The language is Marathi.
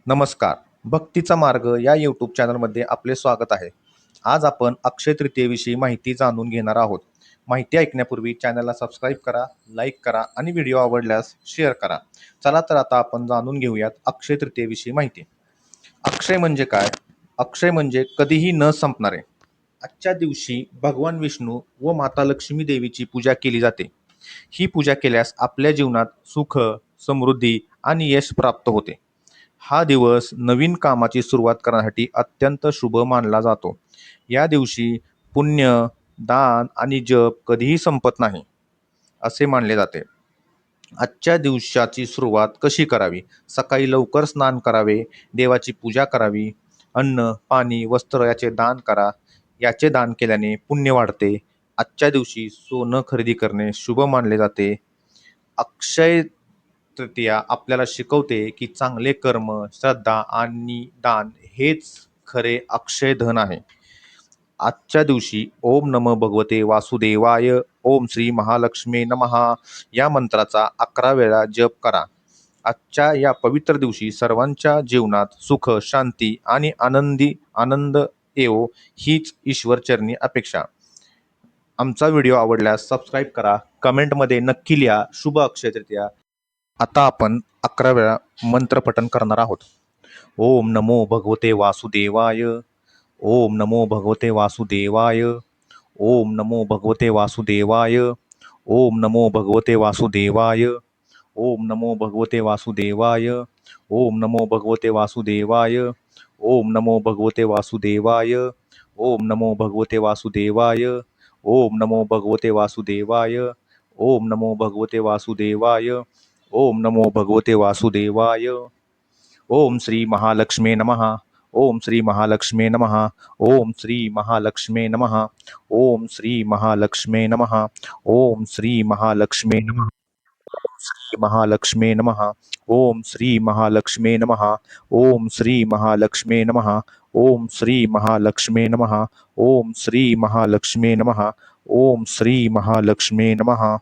नमस्कार. भक्तीचा मार्ग या यूट्यूब चॅनलमध्ये आपले स्वागत आहे. आज आपण अक्षय तृतीयेविषयी माहिती जाणून घेणार आहोत. माहिती ऐकण्यापूर्वी चॅनलला सबस्क्राईब करा, लाईक करा आणि व्हिडिओ आवडल्यास शेअर करा. चला तर आता आपण जाणून घेऊयात अक्षय तृतीयेविषयी माहिती. अक्षय म्हणजे काय? अक्षय म्हणजे कधीही न संपणारे. आजच्या दिवशी भगवान विष्णू व माता लक्ष्मी देवीची पूजा केली जाते. ही पूजा केल्यास आपल्या जीवनात सुख, समृद्धी आणि यश प्राप्त होते. हा दिवस नवीन कामाची सुरुवात करण्यासाठी अत्यंत शुभ मानला जातो. या दिवशी पुण्य, दान आणि जप कधीही संपत नाही, असे मानले जाते. आजच्या दिवसाची सुरुवात कशी करावी? सकाळी लवकर स्नान करावे, देवाची पूजा करावी, अन्न, पाणी, वस्त्र याचे दान करा. याचे दान केल्याने पुण्य वाढते. आजच्या दिवशी सोनं खरेदी करणे शुभ मानले जाते. अक्षय तृतीया आपल्याला शिकवते की चांगले कर्म, श्रद्धा आणि दान हेच खरे अक्षय धन आहे. आजच्या दिवशी ओम नमो भगवते वासुदेवाय, ओम श्री महालक्ष्मी नमहा या मंत्राचा 11 वेळा जप करा. आजच्या या पवित्र दिवशी सर्वांच्या जीवनात सुख, शांती आणि आनंद येवो हीच ईश्वरचरणी अपेक्षा. आमचा व्हिडिओ आवडल्यास सबस्क्राईब करा, कमेंटमध्ये नक्की लिहा शुभ अक्षय तृतीया. आता आपण 11 वेळा मंत्रपठण करणार आहोत. ओम नमो भगवते वासुदेवाय, ओम नमो भगवते वासुदेवाय, ओम नमो भगवते वासुदेवाय, ओम नमो भगवते वासुदेवाय, ओम नमो भगवते वासुदेवाय, ओम नमो भगवते वासुदेवाय, ओम नमो भगवते वासुदेवाय, ओम नमो भगवते वासुदेवाय, ओम नमो भगवते वासुदेवाय, ओम नमो भगवते वासुदेवाय, ओम नमो भगवते वासुदेवाय. ओम श्री महालक्ष्मी नमः. ओम श्री महालक्ष्मी नमः. ओम श्री महालक्ष्मी नमः. ओम श्री महालक्ष्मी नमः. ओम श्री महालक्ष्मी नमः. श्री महालक्ष्मी नमः. ओम श्री महालक्ष्मी नमः. ओम श्री महालक्ष्मी नमः. ओम श्री महालक्ष्मी नमः. ओम श्री महालक्ष्मी नमः. ओम श्री महालक्ष्मी नमः.